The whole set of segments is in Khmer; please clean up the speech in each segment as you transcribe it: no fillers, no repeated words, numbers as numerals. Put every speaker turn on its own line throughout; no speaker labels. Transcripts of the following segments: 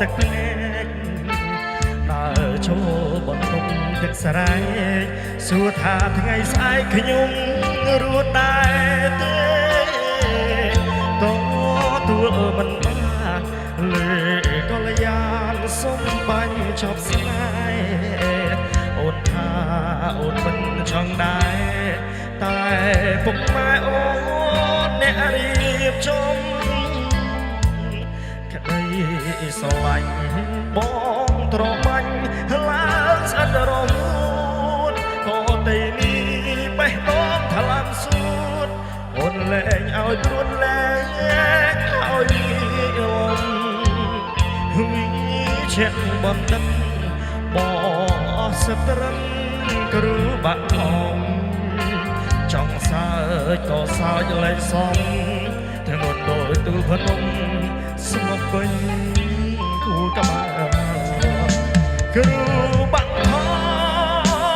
ទឹកភ្នែកដើរចូលបន្ទប់ទឹកស្រែកសួរថាថ្ងៃស្អែកខ្ញុំរស់ដែរទេតទួលមិនបានលើកលយ៉ាងសុំបាញ់ចប់ស្នេហ៍អូនថាអូនមិនចង់ដែរតែពុកម៉ែអូនអ្នករៀបចំក្តីស្រឡាញ់បងត្របាញ់ឡើងស្អិតរងក៏តែនេះបេះដូងថ្លាមសួតអូនលែងឲ្យព្រួតលែងឲ្យអូនវិជាបណ្ឌិតបងអស់សត្រឹមគ្រូបាក់ផងចង់សើចក៏សើចលែងសំធ្ងន់ដោយទូភ្នំស្ងប់ពេញគូក្បាលគ្រូបាក់ផ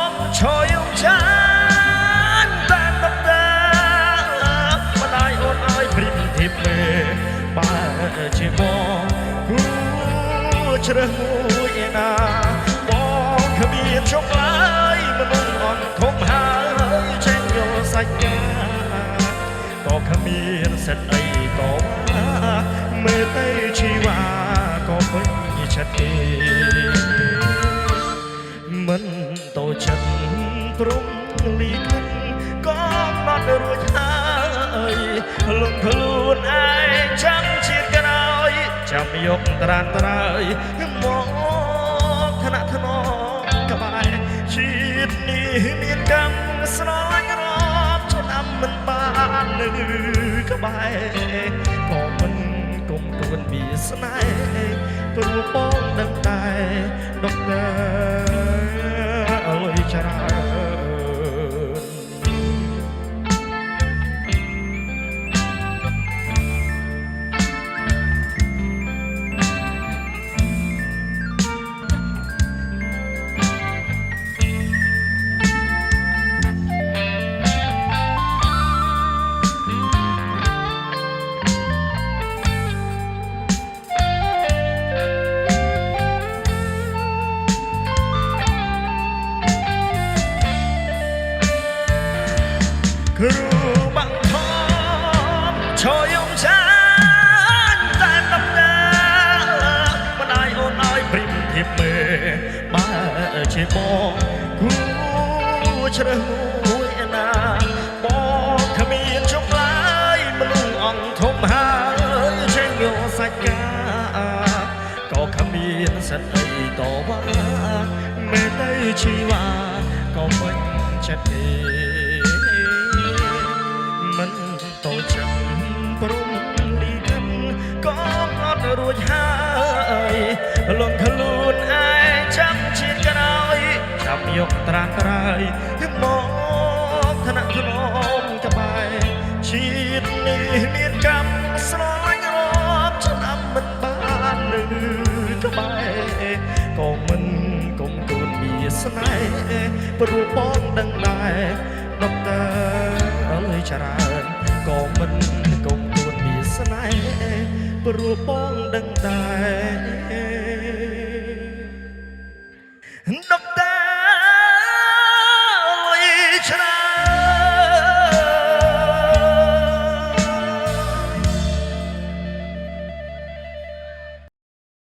ងឈរយំចានតាមដំណើរម្ដាយអូនឲ្យព្រីមធីបមេបើជាបងគូជ្រើសមួយណាបងគ្មានជោគឡើយមនុស្សអន់ធំហើយចេញយកសាច់ញាក៏គ្មានសិទ្ធអីក៏មើលទៅជីវ៉ាក៏ពេញចិត្តទេមិនតូចចិត្តព្រមលីខិនក៏បាត់រួចហើយលំខ្លួនឯងចាំជាតិក្រោយចាំយកត្រានត្រើយមកថ្នាក់ថ្នមក្បែរជាតិនេះមានកម្មស្រឡាញ់រាប់ឆ្នាំមិនបាននៅក្បែរក៏មិនគុំគួនពីស្នេហ៍ព្រោះបងដឹងតែដុកទ័រអើយច្រើនគ្រូបាក់ថមឈរយំចានតែដំណើរម្ដាយអូនឲ្យព្រីមធីបមេបើជាបងគូជ្រើសមួយណាបងគ្មានជុំឡើយមនុស្សអង្គធំហើយចេញយកសាច់កាក៏គ្មានសិទ្ធអីតវ៉ាមេទៅជីវ៉ាក៏ពេញចិត្តទេមិនតូចចិត្តព្រមលីខិនក៏អត់រួចហើយលំខ្លួនឯងចាំជាតិក្រោយចាំយកត្រានត្រើយមកថ្នាក់ថ្នមក្បែរជាតិនេះមានកម្មស្រឡាញ់រាប់ឆ្នាំមិនបាននៅក្បែរក៏មិនគុំគួនមានស្នេហ៍ព្រោះបងដឹងដែរដុកទ័រអើយច្រើនក៏មិនគុំគួនមានស្នេហ៍ព្រោះបងដឹងដែរ